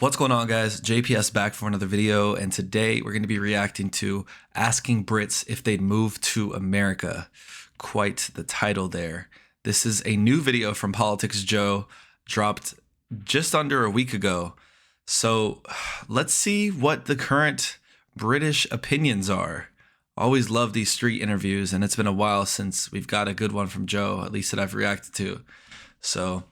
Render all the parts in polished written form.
What's going on, guys? JPS back for another video, and today we're going to be reacting to Asking Brits if they'd move to America. Quite the title there. This is a new video from Politics Joe, dropped just under a week ago. So let's see what the current British opinions are. Always love these street interviews, and it's been a while since we've got a good one from Joe, at least that I've reacted to. So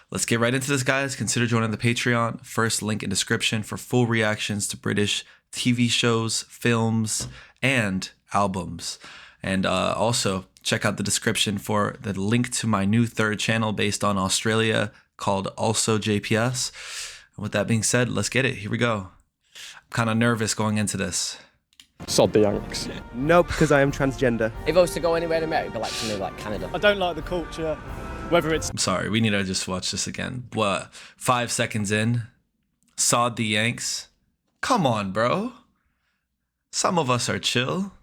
let's get right into this, guys. Consider joining the Patreon. First link in description for full reactions to British TV shows, films, and albums. And also check out the description for the link to my new third channel based on Australia called Also JPS. And with that being said, let's get it. Here we go. I'm kind of nervous going into this. Sod the Yanks. No, because I am transgender. If I was to go anywhere in America, like somewhere like Canada. I don't like the culture, whether it's... I'm sorry, we need to just watch this again. What, 5 seconds in? Sod the Yanks? Come on, bro. Some of us are chill.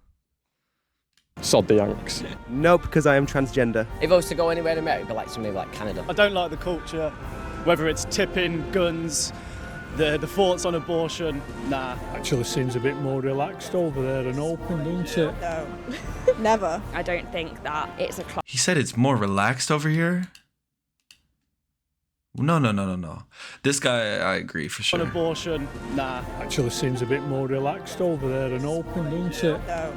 Sod the Yanks. No, because I am transgender. If I was to go anywhere in America, like somewhere like Canada. I don't like the culture, whether it's tipping, guns, the thoughts on abortion, nah. Actually seems a bit more relaxed over there and open, doesn't it? No, never. I don't think that it's a He said it's more relaxed over here? No. This guy, I agree for sure. On abortion, nah. Actually seems a bit more relaxed over there and open, doesn't it? No,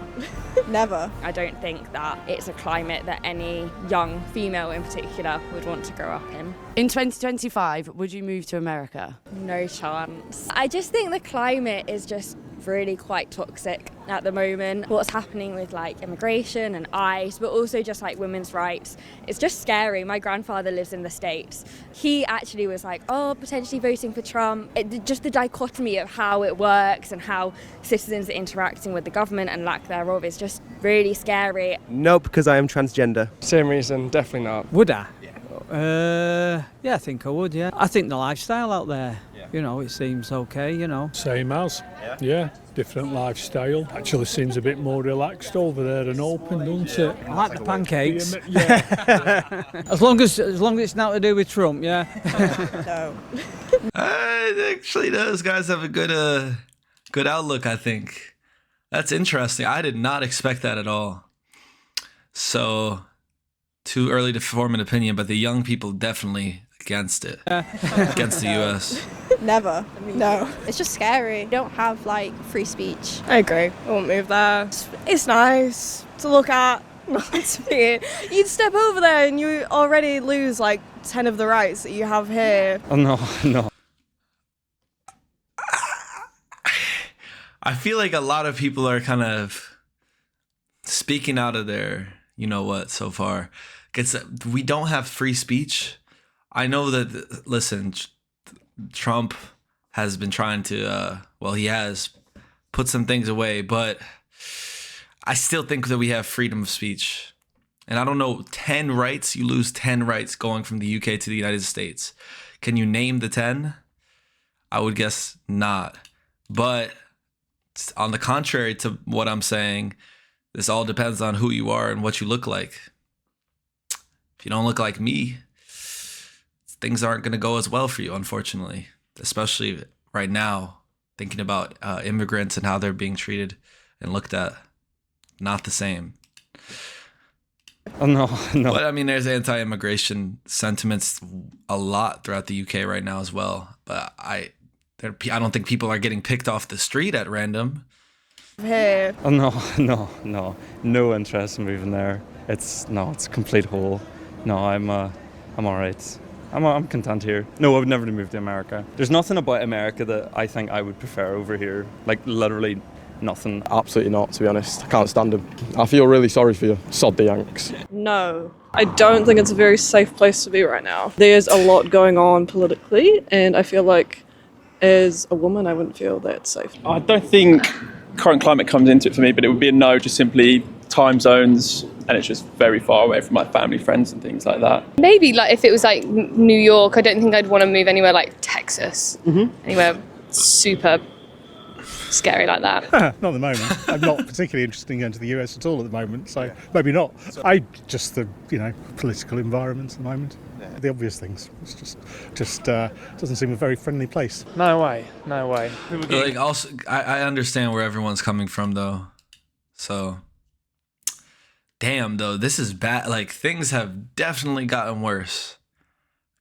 never. I don't think that it's a climate that any young female in particular would want to grow up in. In 2025, would you move to America? No chance. I just think the climate is just really quite toxic at the moment. What's happening with like immigration and ICE, but also just like women's rights, it's just scary. My grandfather lives in the States. He actually was like, oh, potentially voting for Trump. Just the dichotomy of how it works and how citizens are interacting with the government and lack thereof is just really scary. No, because I am transgender. Same reason, definitely not. Would I? Yeah, I think I would, yeah. I think the lifestyle out there, you know, it seems okay, you know. Same as, yeah, different lifestyle. Actually seems a bit more relaxed over there and open, doesn't it? I like the pancakes. Yeah. as long as it's not to do with Trump, yeah. No. Actually, those guys have a good outlook, I think. That's interesting. I did not expect that at all. So, too early to form an opinion, but the young people definitely against it. Against the US. Never. No. It's just scary. You don't have like free speech. I agree. I won't move there. It's nice to look at. You'd step over there and you already lose like 10 of the rights that you have here. Oh, no. I feel like a lot of people are kind of speaking out of their, you know what, so far. Because we don't have free speech. I know that, listen, Trump has been trying to, he has put some things away, but I still think that we have freedom of speech. And I don't know, 10 rights, you lose 10 rights going from the UK to the United States. Can you name the 10? I would guess not. But on the contrary to what I'm saying, this all depends on who you are and what you look like. If you don't look like me, things aren't going to go as well for you, unfortunately. Especially right now, thinking about immigrants and how they're being treated and looked at. Not the same. Oh, no. But I mean, there's anti-immigration sentiments a lot throughout the UK right now as well. But I don't think people are getting picked off the street at random. Here. Oh, no. No interest in moving there. It's a complete hole. No, I'm all right. I'm content here. No, I would never move to America. There's nothing about America that I think I would prefer over here. Like, literally nothing. Absolutely not, to be honest. I can't stand them. I feel really sorry for you. Sod the Yanks. No. I don't think it's a very safe place to be right now. There's a lot going on politically, and I feel like as a woman, I wouldn't feel that safe. I don't think current climate comes into it for me, but it would be a no, just simply time zones, and it's just very far away from my family, friends and things like that. Maybe like if it was like New York, I don't think I'd want to move anywhere like Texas. Anywhere super scary like that. Not at the moment. I'm not particularly interested in going to the US at all at the moment, so maybe not. Just the political environment at the moment. The obvious things. It's just doesn't seem a very friendly place. No way. Like, also, I understand where everyone's coming from though. So, damn though, this is bad. Like, things have definitely gotten worse.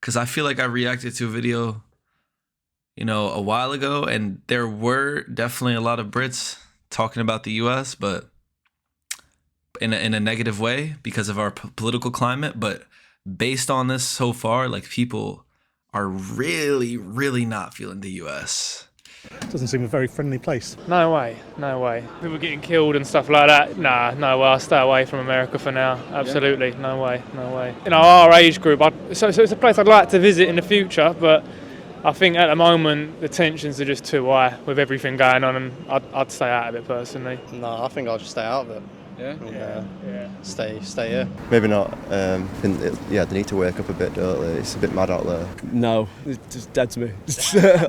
Cause I feel like I reacted to a video, a while ago, and there were definitely a lot of Brits talking about the U.S., but in a negative way because of our political climate. But based on this so far, like, people are really, really not feeling the U.S. Doesn't seem a very friendly place. No way. People getting killed and stuff like that. Nah, no way. I'll stay away from America for now. Absolutely, no way. Our age group. So it's a place I'd like to visit in the future, but I think at the moment the tensions are just too high with everything going on, and I'd stay out of it personally. No, I think I'll just stay out of it. Yeah. Stay here. Maybe not. They need to wake up a bit, don't they? It's a bit mad out there. No, it's just dead to me.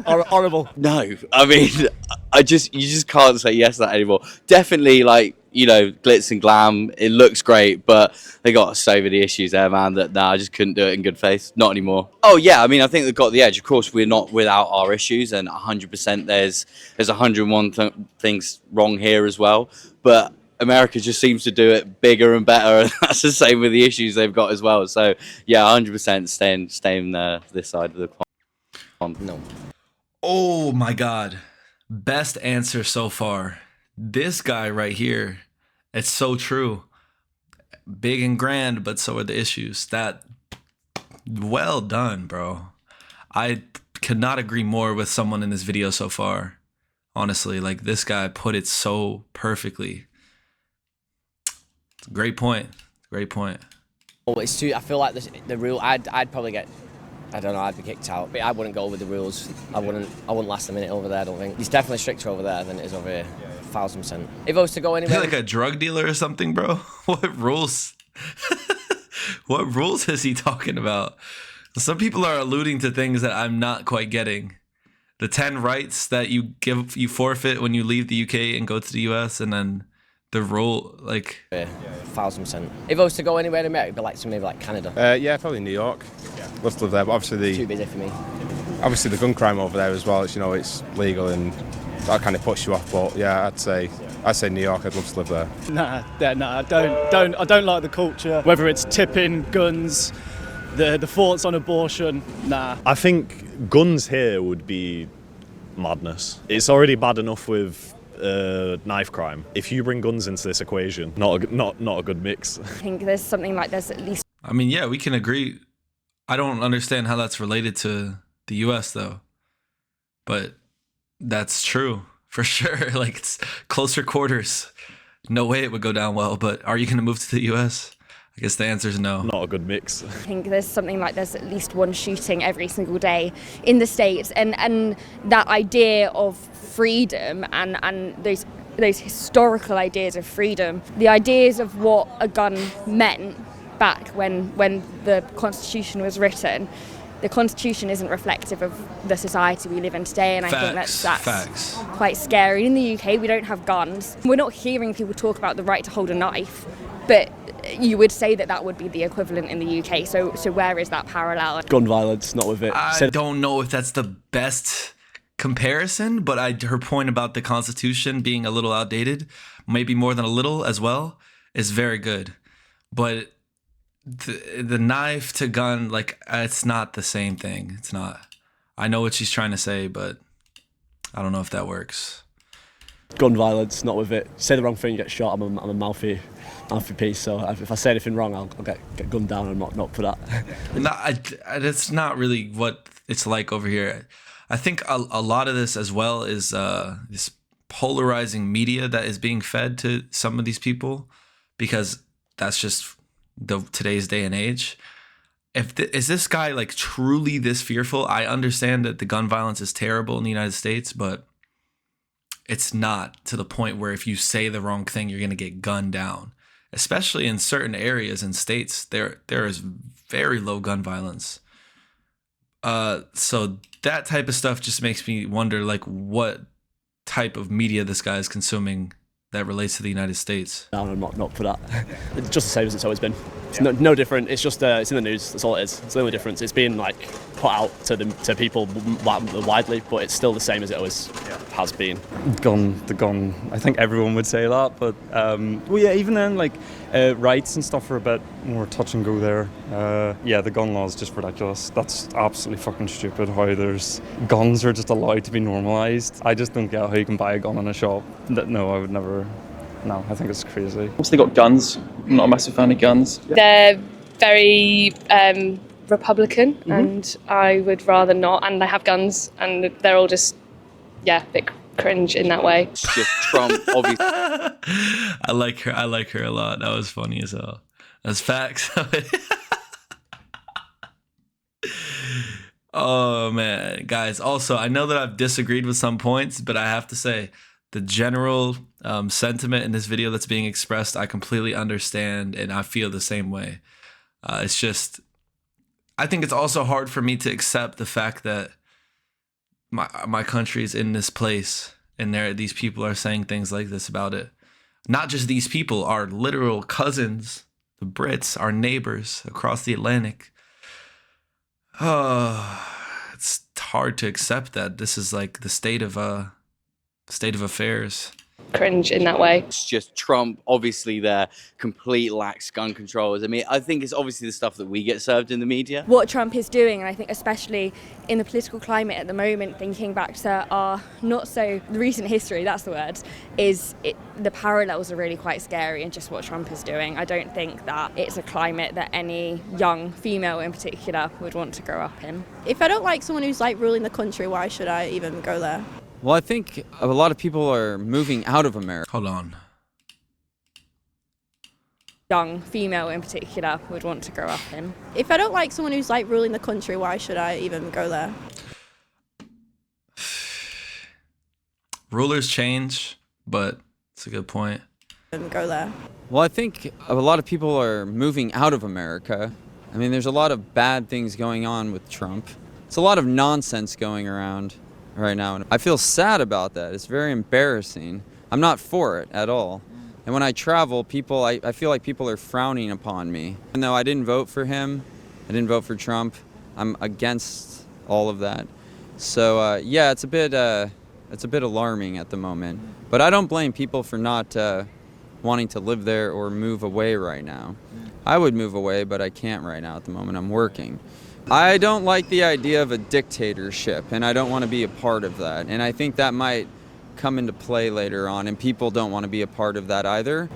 Horrible. No, I mean, you just can't say yes to that anymore. Definitely, glitz and glam. It looks great, but they got so many issues there, man. That I just couldn't do it in good faith. Not anymore. Oh yeah, I mean, I think they've got the edge. Of course, we're not without our issues, and 100% there's 101 things wrong here as well. But America just seems to do it bigger and better, and that's the same with the issues they've got as well. So yeah, 100% staying this side of the pond. No. Oh my God, best answer so far. This guy right here, it's so true. Big and grand, but so are the issues. Well done, bro. I could not agree more with someone in this video so far. Honestly, like, this guy put it so perfectly. Great point. Oh, it's too. I feel like the rule. I'd probably get. I don't know. I'd be kicked out. But I wouldn't go with the rules. I wouldn't last a minute over there. I don't think. It's definitely stricter over there than it is over here. 1000%. If I was to go anywhere, like a drug dealer or something, bro. What rules? What rules is he talking about? Some people are alluding to things that I'm not quite getting. The 10 rights that you forfeit when you leave the UK and go to the US, and then the rule, like, 1000%. If I was to go anywhere in America, it'd be maybe like Canada. Yeah, probably New York. Love to live there, but obviously too busy for me. Obviously the gun crime over there as well. It's legal and that kind of puts you off. But yeah, I'd say New York. I'd love to live there. Nah, I don't like the culture. Whether it's tipping, guns, the thoughts on abortion. Nah. I think guns here would be madness. It's already bad enough with knife crime. If you bring guns into this equation, not a good mix. I think there's something like there's at least. I mean, yeah, we can agree. I don't understand how that's related to the U.S. though, but that's true for sure. Like, it's closer quarters. No way it would go down well. But are you going to move to the U.S.? I guess the answer is no. Not a good mix. I think there's something like there's at least one shooting every single day in the States, and that idea of freedom and those historical ideas of freedom, the ideas of what a gun meant back when the Constitution was written. The Constitution isn't reflective of the society we live in today, and I think that's quite scary. In the UK, we don't have guns. We're not hearing people talk about the right to hold a knife, but you would say that would be the equivalent in the UK. So where is that parallel? Gun violence, not with it. I don't know if that's the best comparison, but her point about the Constitution being a little outdated, maybe more than a little as well, is very good. But the knife to gun, like, it's not the same thing. It's not. I know what she's trying to say, but I don't know if that works. Gun violence, not with it. Say the wrong thing, you get shot. I'm a mouthy piece, so if I say anything wrong, I'll get gunned down, and not for that. No, that's not really what it's like over here. I think a lot of this as well is this polarizing media that is being fed to some of these people, because that's just today's day and age. Is this guy like truly this fearful? I understand that the gun violence is terrible in the United States, but it's not to the point where if you say the wrong thing, you're going to get gunned down. Especially in certain areas and states, there is very low gun violence. So that type of stuff just makes me wonder, like, what type of media this guy is consuming that relates to the United States. No, I'm not for that. It's just the same as it's always been. It's no different. It's just it's in the news. That's all it is. It's the only difference. It's being like put out to people widely, but it's still the same as it always has been. The gun. I think everyone would say that, but well, yeah, even then, like rights and stuff are a bit more touch and go there. Yeah, the gun law is just ridiculous. That's absolutely fucking stupid. How there's guns are just allowed to be normalised. I just don't get how you can buy a gun in a shop. No, I would never. No, I think it's crazy. Also, they got guns. I'm not a massive fan of guns. They're very Republican, and I would rather not. And they have guns, and they're all just, a bit cringe in that way. It's just Trump, obviously. I like her a lot. That was funny as hell. That's facts. Oh man, guys. Also, I know that I've disagreed with some points, but I have to say the general sentiment in this video that's being expressed, I completely understand, and I feel the same way. It's just, I think it's also hard for me to accept the fact that my country is in this place, and these people are saying things like this about it. Not just these people, our literal cousins, the Brits, our neighbors across the Atlantic. Oh, it's hard to accept that this is like the state of affairs. Cringe in that way. It's just Trump, obviously, their complete lax gun controls. I mean, I think it's obviously the stuff that we get served in the media. What Trump is doing, and I think especially in the political climate at the moment, thinking back to our not so recent history, that's the word, the parallels are really quite scary in just what Trump is doing. I don't think that it's a climate that any young female in particular would want to grow up in. If I don't like someone who's like ruling the country, why should I even go there? Well, I think a lot of people are moving out of America. Hold on. Young female in particular would want to grow up in. If I don't like someone who's like ruling the country, why should I even go there? Rulers change, but it's a good point. Go there. Well, I think a lot of people are moving out of America. I mean, there's a lot of bad things going on with Trump. It's a lot of nonsense going around right now, and I feel sad about that. It's very embarrassing. I'm not for it at all. And when I travel, I feel like people are frowning upon me. Even though I didn't vote for him, I didn't vote for Trump, I'm against all of that. So yeah, it's a bit alarming at the moment. But I don't blame people for not wanting to live there or move away right now. I would move away, but I can't right now at the moment. I'm working. I don't like the idea of a dictatorship, and I don't want to be a part of that. And I think that might come into play later on, and people don't want to be a part of that either.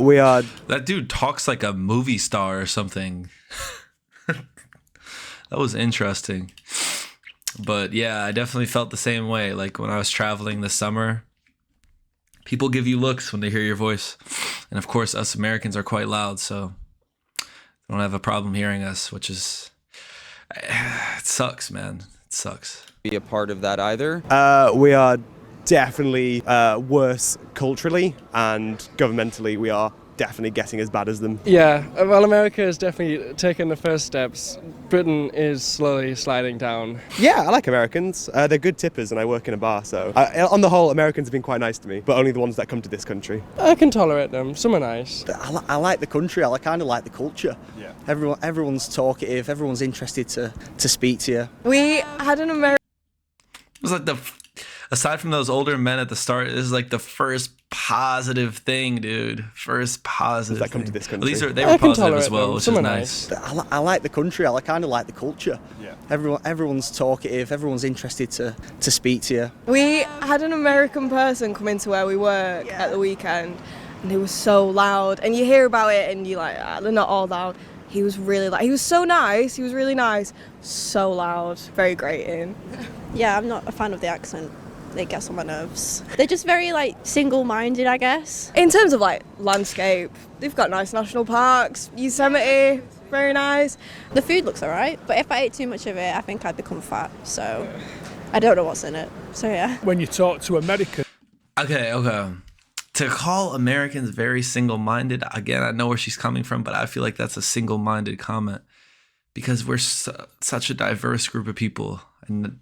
We are... That dude talks like a movie star or something. That was interesting. But yeah, I definitely felt the same way. Like when I was traveling this summer, people give you looks when they hear your voice. And of course, us Americans are quite loud, so they don't have a problem hearing us, which is... It sucks, man. It sucks. Be a part of that either. We are definitely worse culturally, and governmentally we are definitely getting as bad as them. Yeah, well, America has definitely taken the first steps. Britain is slowly sliding down. Yeah, I like Americans. They're good tippers, and I work in a bar, so on the whole, Americans have been quite nice to me, but only the ones that come to this country. I can tolerate them. Some are nice. I like the country. I kind of like the culture. Yeah. Everyone's talkative. Everyone's interested to speak to you. We had an American. It was like aside from those older men at the start, this is like the first positive thing, dude. First positive that come to this country. They were positive as well, which is nice. I like the country. I kind of like the culture. Yeah. Everyone's talkative. Everyone's interested to speak to you. We had an American person come into where we work at the weekend, and they were so loud. And you hear about it, and you're like, they're not all loud. He was really loud. He was so nice. He was really nice. So loud. Very grating. Yeah, I'm not a fan of the accent. It gets on my nerves. They're just very like single-minded, I guess. In terms of like landscape, they've got nice national parks, Yosemite, very nice. The food looks alright, but if I ate too much of it, I think I'd become fat. So I don't know what's in it. So yeah. When you talk to Americans. Okay. To call Americans very single-minded, again, I know where she's coming from, but I feel like that's a single-minded comment because we're such a diverse group of people, and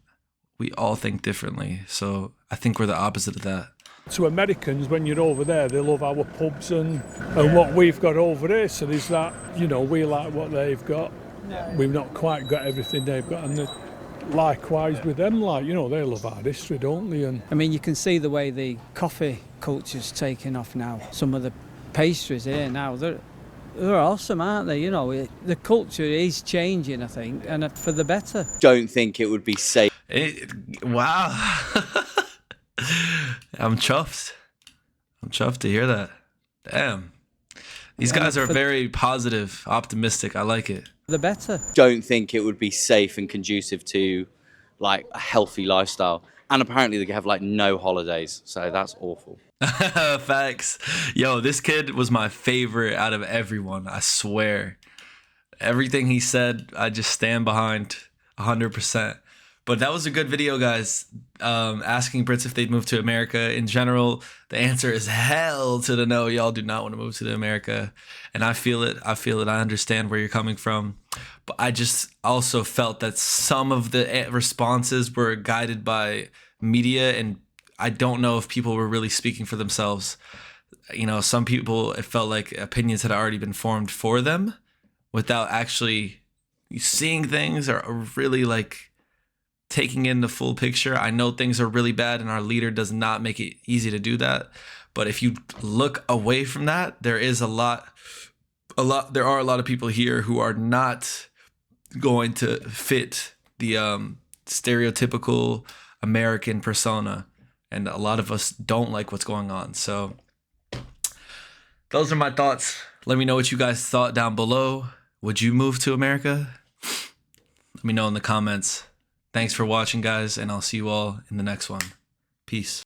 we all think differently. So I think we're the opposite of that. To Americans, when you're over there, they love our pubs and what we've got over here. So there's that, you know, we like what they've got. We've not quite got everything they've got, and likewise with them, like, you know, they love our history, don't they? And I mean, you can see the way the coffee culture's taken off now. Some of the pastries here now, they're awesome, aren't they? You know, the culture is changing, I think, and for the better. Don't think it would be safe. Wow. I'm chuffed. I'm chuffed to hear that. Damn. These guys are very positive, optimistic. I like it. The better. Don't think it would be safe and conducive to like a healthy lifestyle. And apparently they have like no holidays. So that's awful. Facts. Yo, this kid was my favorite out of everyone. I swear. Everything he said, I just stand behind 100%. But that was a good video, guys. Asking Brits if they'd move to America. In general, the answer is hell to the no. Y'all do not want to move to America. And I feel it. I feel it. I understand where you're coming from. But I just also felt that some of the responses were guided by media. And I don't know if people were really speaking for themselves. You know, some people, it felt like opinions had already been formed for them without actually seeing things or really like taking in the full picture. I know things are really bad and our leader does not make it easy to do that. But if you look away from that, there are a lot of people here who are not going to fit the stereotypical American persona. And a lot of us don't like what's going on. So those are my thoughts. Let me know what you guys thought down below. Would you move to America? Let me know in the comments. Thanks for watching, guys, and I'll see you all in the next one. Peace.